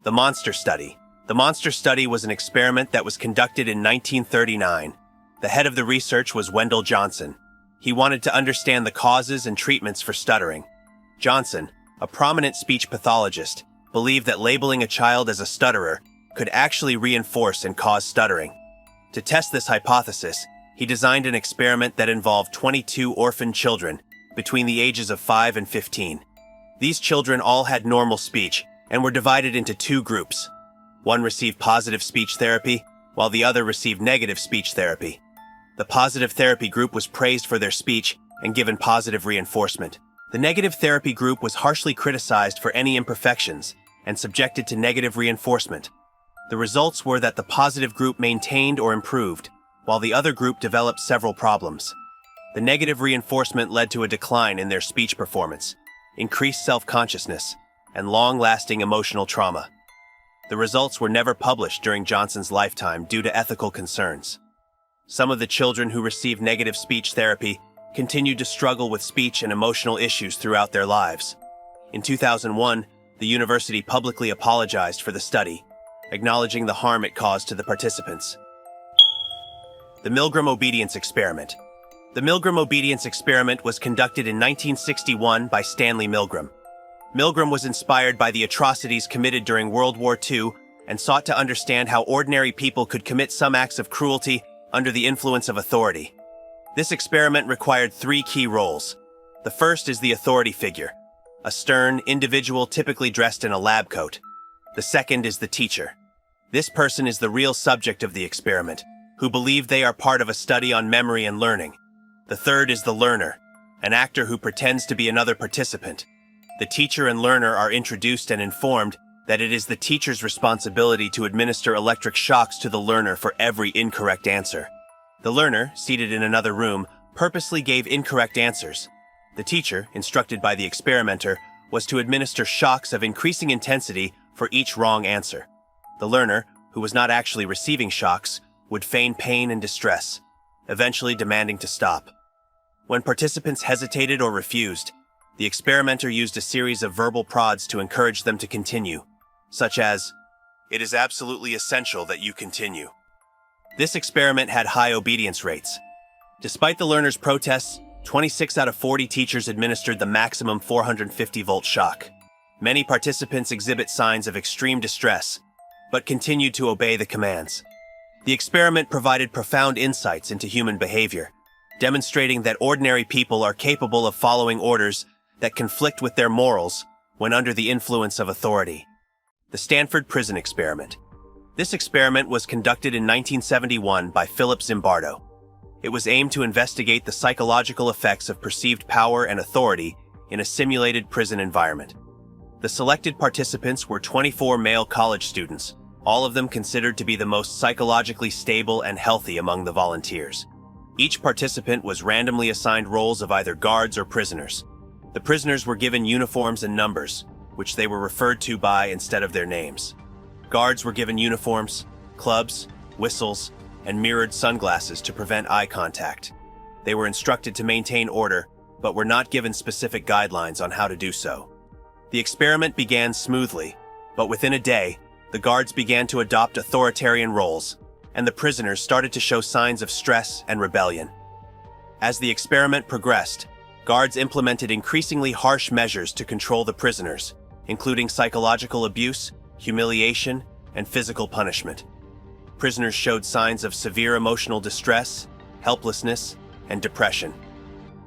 The Monster Study. The Monster Study was an experiment that was conducted in 1939. The head of the research was Wendell Johnson. He wanted to understand the causes and treatments for stuttering. Johnson, a prominent speech pathologist, believed that labeling a child as a stutterer could actually reinforce and cause stuttering. To test this hypothesis, he designed an experiment that involved 22 orphaned children between the ages of 5 and 15. These children all had normal speech and were divided into two groups. One received positive speech therapy, while the other received negative speech therapy. The positive therapy group was praised for their speech and given positive reinforcement. The negative therapy group was harshly criticized for any imperfections and subjected to negative reinforcement. The results were that the positive group maintained or improved, while the other group developed several problems. The negative reinforcement led to a decline in their speech performance, increased self-consciousness, and long-lasting emotional trauma. The results were never published during Johnson's lifetime due to ethical concerns. Some of the children who received negative speech therapy continued to struggle with speech and emotional issues throughout their lives. In 2001, the university publicly apologized for the study, acknowledging the harm it caused to the participants. The Milgram Obedience Experiment. The Milgram Obedience Experiment was conducted in 1961 by Stanley Milgram. Milgram was inspired by the atrocities committed during World War II and sought to understand how ordinary people could commit some acts of cruelty under the influence of authority. This experiment required three key roles. The first is the authority figure, a stern individual typically dressed in a lab coat. The second is the teacher. This person is the real subject of the experiment, who believe they are part of a study on memory and learning. The third is the learner, an actor who pretends to be another participant. The teacher and learner are introduced and informed that it is the teacher's responsibility to administer electric shocks to the learner for every incorrect answer. The learner, seated in another room, purposely gave incorrect answers. The teacher, instructed by the experimenter, was to administer shocks of increasing intensity for each wrong answer. The learner, who was not actually receiving shocks, would feign pain and distress, eventually demanding to stop. When participants hesitated or refused, the experimenter used a series of verbal prods to encourage them to continue, such as, "It is absolutely essential that you continue." This experiment had high obedience rates. Despite the learners' protests, 26 out of 40 teachers administered the maximum 450-volt shock. Many participants exhibit signs of extreme distress, but continued to obey the commands. The experiment provided profound insights into human behavior, demonstrating that ordinary people are capable of following orders that conflict with their morals when under the influence of authority. The Stanford Prison Experiment. This experiment was conducted in 1971 by Philip Zimbardo. It was aimed to investigate the psychological effects of perceived power and authority in a simulated prison environment. The selected participants were 24 male college students, all of them considered to be the most psychologically stable and healthy among the volunteers. Each participant was randomly assigned roles of either guards or prisoners. The prisoners were given uniforms and numbers, which they were referred to by instead of their names. Guards were given uniforms, clubs, whistles, and mirrored sunglasses to prevent eye contact. They were instructed to maintain order, but were not given specific guidelines on how to do so. The experiment began smoothly, but within a day, the guards began to adopt authoritarian roles, and the prisoners started to show signs of stress and rebellion. As the experiment progressed, guards implemented increasingly harsh measures to control the prisoners, including psychological abuse, humiliation, and physical punishment. Prisoners showed signs of severe emotional distress, helplessness, and depression.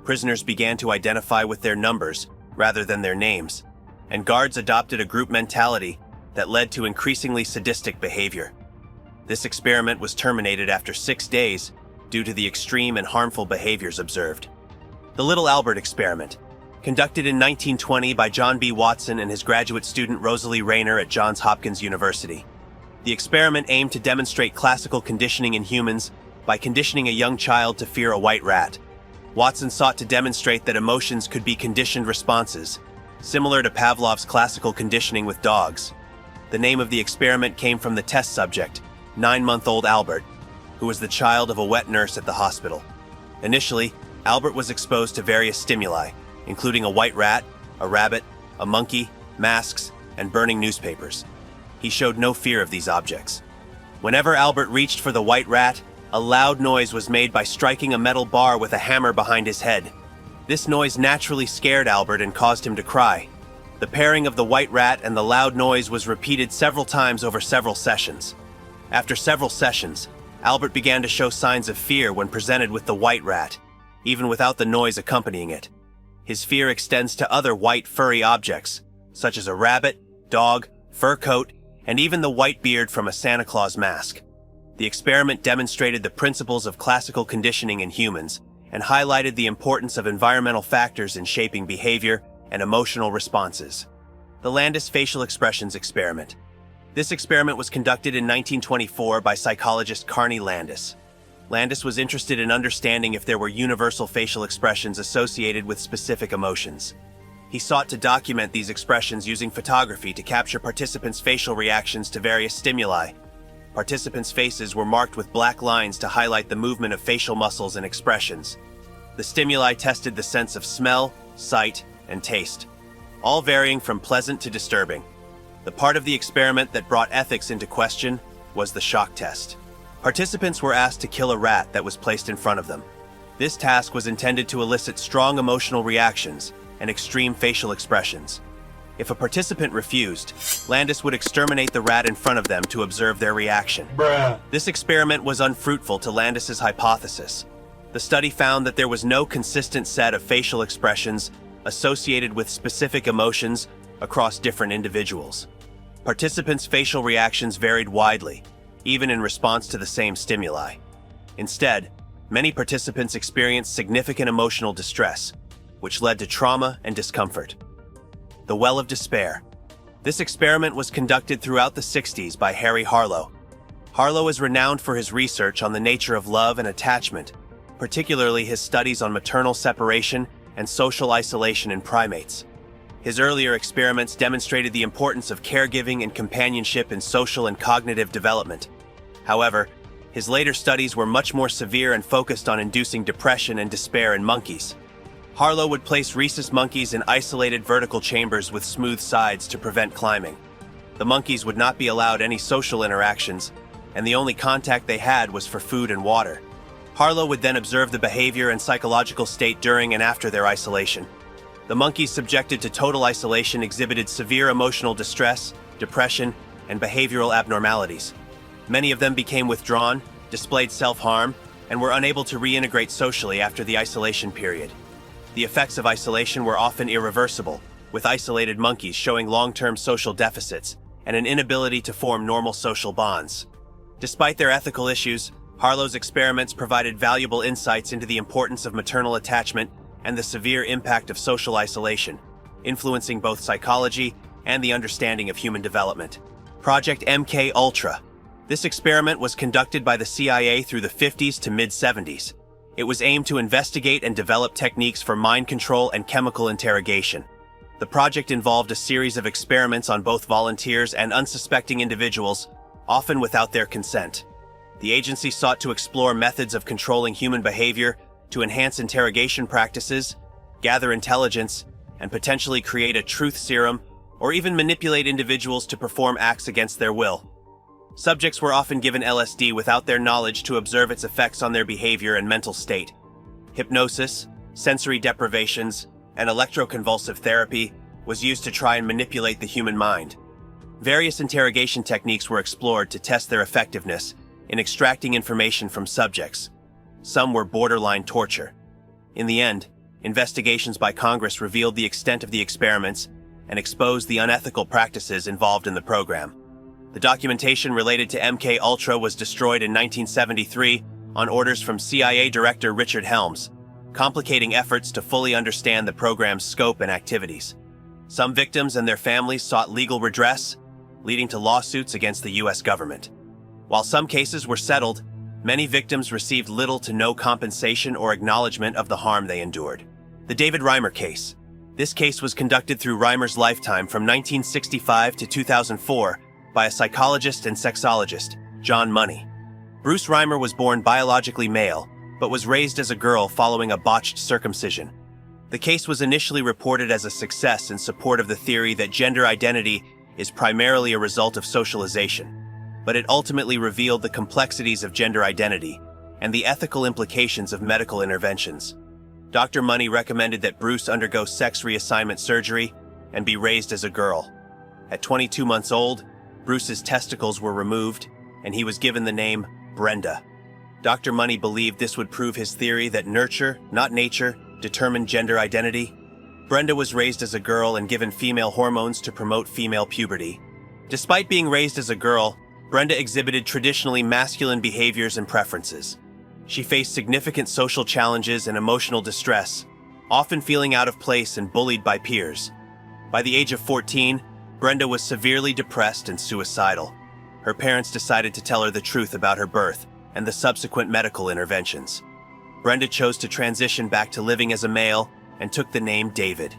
Prisoners began to identify with their numbers rather than their names, and guards adopted a group mentality that led to increasingly sadistic behavior. This experiment was terminated after 6 days due to the extreme and harmful behaviors observed. The Little Albert Experiment, conducted in 1920 by John B. Watson and his graduate student Rosalie Rayner at Johns Hopkins University. The experiment aimed to demonstrate classical conditioning in humans by conditioning a young child to fear a white rat. Watson sought to demonstrate that emotions could be conditioned responses, similar to Pavlov's classical conditioning with dogs. The name of the experiment came from the test subject, 9-month-old Albert, who was the child of a wet nurse at the hospital. Initially, Albert was exposed to various stimuli, including a white rat, a rabbit, a monkey, masks, and burning newspapers. He showed no fear of these objects. Whenever Albert reached for the white rat, a loud noise was made by striking a metal bar with a hammer behind his head. This noise naturally scared Albert and caused him to cry. The pairing of the white rat and the loud noise was repeated several times over several sessions. After several sessions, Albert began to show signs of fear when presented with the white rat, even without the noise accompanying it. His fear extends to other white furry objects, such as a rabbit, dog, fur coat, and even the white beard from a Santa Claus mask. The experiment demonstrated the principles of classical conditioning in humans and highlighted the importance of environmental factors in shaping behavior and emotional responses. The Landis Facial Expressions Experiment. This experiment was conducted in 1924 by psychologist Carney Landis. Landis was interested in understanding if there were universal facial expressions associated with specific emotions. He sought to document these expressions using photography to capture participants' facial reactions to various stimuli. Participants' faces were marked with black lines to highlight the movement of facial muscles and expressions. The stimuli tested the sense of smell, sight, and taste, all varying from pleasant to disturbing. The part of the experiment that brought ethics into question was the shock test. Participants were asked to kill a rat that was placed in front of them. This task was intended to elicit strong emotional reactions and extreme facial expressions. If a participant refused, Landis would exterminate the rat in front of them to observe their reaction. This experiment was unfruitful to Landis's hypothesis. The study found that there was no consistent set of facial expressions associated with specific emotions across different individuals. Participants' facial reactions varied widely, even in response to the same stimuli. Instead, many participants experienced significant emotional distress, which led to trauma and discomfort. The Well of Despair. This experiment was conducted throughout the 60s by Harry Harlow. Harlow is renowned for his research on the nature of love and attachment, particularly his studies on maternal separation and social isolation in primates. His earlier experiments demonstrated the importance of caregiving and companionship in social and cognitive development. However, his later studies were much more severe and focused on inducing depression and despair in monkeys. Harlow would place rhesus monkeys in isolated vertical chambers with smooth sides to prevent climbing. The monkeys would not be allowed any social interactions, and the only contact they had was for food and water. Harlow would then observe the behavior and psychological state during and after their isolation. The monkeys subjected to total isolation exhibited severe emotional distress, depression, and behavioral abnormalities. Many of them became withdrawn, displayed self-harm, and were unable to reintegrate socially after the isolation period. The effects of isolation were often irreversible, with isolated monkeys showing long-term social deficits and an inability to form normal social bonds. Despite their ethical issues, Harlow's experiments provided valuable insights into the importance of maternal attachment and the severe impact of social isolation, influencing both psychology and the understanding of human development. Project MKUltra. This experiment was conducted by the CIA through the 50s to mid-70s. It was aimed to investigate and develop techniques for mind control and chemical interrogation. The project involved a series of experiments on both volunteers and unsuspecting individuals, often without their consent. The agency sought to explore methods of controlling human behavior to enhance interrogation practices, gather intelligence, and potentially create a truth serum, or even manipulate individuals to perform acts against their will. Subjects were often given LSD without their knowledge to observe its effects on their behavior and mental state. Hypnosis, sensory deprivations, and electroconvulsive therapy was used to try and manipulate the human mind. Various interrogation techniques were explored to test their effectiveness in extracting information from subjects. Some were borderline torture. In the end, investigations by Congress revealed the extent of the experiments and exposed the unethical practices involved in the program. The documentation related to MKUltra was destroyed in 1973 on orders from CIA Director Richard Helms, complicating efforts to fully understand the program's scope and activities. Some victims and their families sought legal redress, leading to lawsuits against the U.S. government. While some cases were settled, many victims received little to no compensation or acknowledgement of the harm they endured. The David Reimer case. This case was conducted through Reimer's lifetime from 1965 to 2004 by a psychologist and sexologist, John Money. Bruce Reimer was born biologically male, but was raised as a girl following a botched circumcision. The case was initially reported as a success in support of the theory that gender identity is primarily a result of socialization, but it ultimately revealed the complexities of gender identity and the ethical implications of medical interventions. Dr. Money recommended that Bruce undergo sex reassignment surgery and be raised as a girl. At 22 months old, Bruce's testicles were removed, and he was given the name Brenda. Dr. Money believed this would prove his theory that nurture, not nature, determined gender identity. Brenda was raised as a girl and given female hormones to promote female puberty. Despite being raised as a girl, Brenda exhibited traditionally masculine behaviors and preferences. She faced significant social challenges and emotional distress, often feeling out of place and bullied by peers. By the age of 14, Brenda was severely depressed and suicidal. Her parents decided to tell her the truth about her birth and the subsequent medical interventions. Brenda chose to transition back to living as a male and took the name David.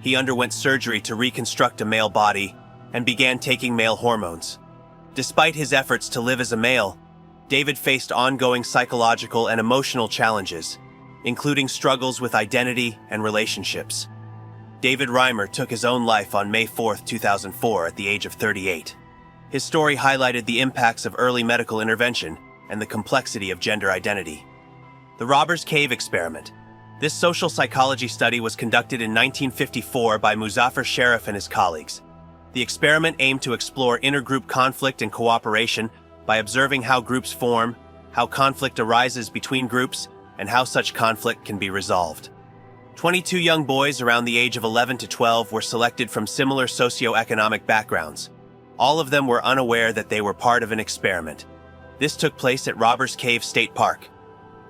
He underwent surgery to reconstruct a male body and began taking male hormones. Despite his efforts to live as a male, David faced ongoing psychological and emotional challenges, including struggles with identity and relationships. David Reimer took his own life on May 4, 2004, at the age of 38. His story highlighted the impacts of early medical intervention and the complexity of gender identity. The Robbers Cave Experiment. This social psychology study was conducted in 1954 by Muzaffar Sharif and his colleagues. The experiment aimed to explore intergroup conflict and cooperation by observing how groups form, how conflict arises between groups, and how such conflict can be resolved. 22 young boys around the age of 11 to 12 were selected from similar socioeconomic backgrounds. All of them were unaware that they were part of an experiment. This took place at Robbers Cave State Park.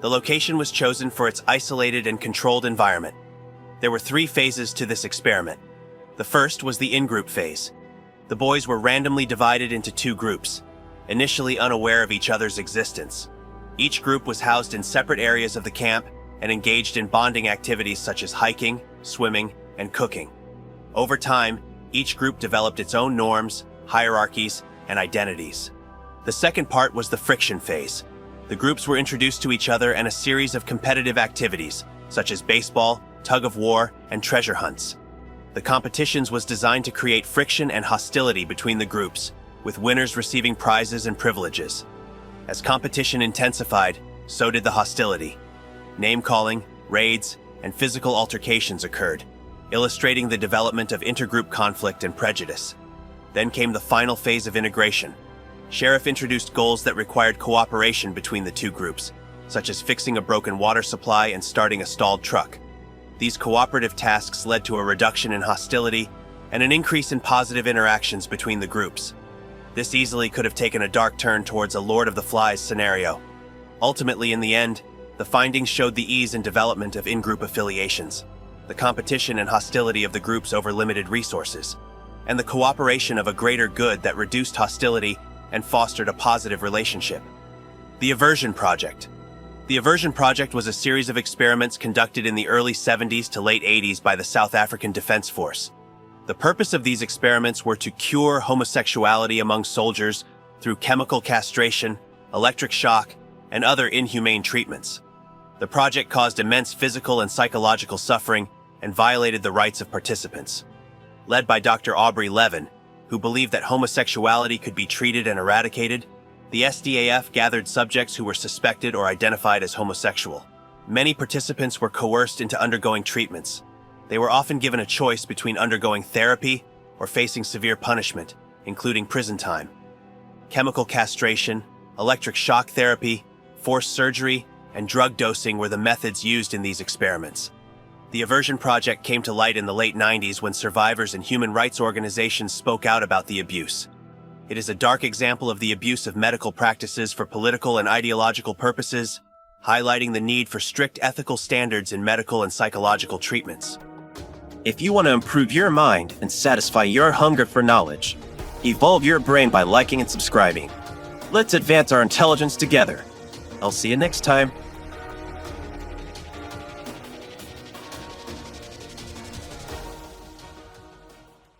The location was chosen for its isolated and controlled environment. There were 3 phases to this experiment. The first was the in-group phase. The boys were randomly divided into 2 groups, initially unaware of each other's existence. Each group was housed in separate areas of the camp and engaged in bonding activities such as hiking, swimming, and cooking. Over time, each group developed its own norms, hierarchies, and identities. The second part was the friction phase. The groups were introduced to each other and a series of competitive activities, such as baseball, tug-of-war, and treasure hunts. The competitions was designed to create friction and hostility between the groups, with winners receiving prizes and privileges. As competition intensified, so did the hostility. Name-calling, raids, and physical altercations occurred, illustrating the development of intergroup conflict and prejudice. Then came the final phase of integration. Sheriff introduced goals that required cooperation between the 2 groups, such as fixing a broken water supply and starting a stalled truck. These cooperative tasks led to a reduction in hostility and an increase in positive interactions between the groups. This easily could have taken a dark turn towards a Lord of the Flies scenario. Ultimately, in the end, the findings showed the ease and development of in-group affiliations, the competition and hostility of the groups over limited resources, and the cooperation of a greater good that reduced hostility and fostered a positive relationship. The Aversion Project. The Aversion Project was a series of experiments conducted in the early 70s to late 80s by the South African Defense Force. The purpose of these experiments were to cure homosexuality among soldiers through chemical castration, electric shock, and other inhumane treatments. The project caused immense physical and psychological suffering and violated the rights of participants. Led by Dr. Aubrey Levin, who believed that homosexuality could be treated and eradicated, the SDAF gathered subjects who were suspected or identified as homosexual. Many participants were coerced into undergoing treatments. They were often given a choice between undergoing therapy or facing severe punishment, including prison time. Chemical castration, electric shock therapy, forced surgery, and drug dosing were the methods used in these experiments. The Aversion Project came to light in the late 90s when survivors and human rights organizations spoke out about the abuse. It is a dark example of the abuse of medical practices for political and ideological purposes, highlighting the need for strict ethical standards in medical and psychological treatments. If you want to improve your mind and satisfy your hunger for knowledge, evolve your brain by liking and subscribing. Let's advance our intelligence together. I'll see you next time.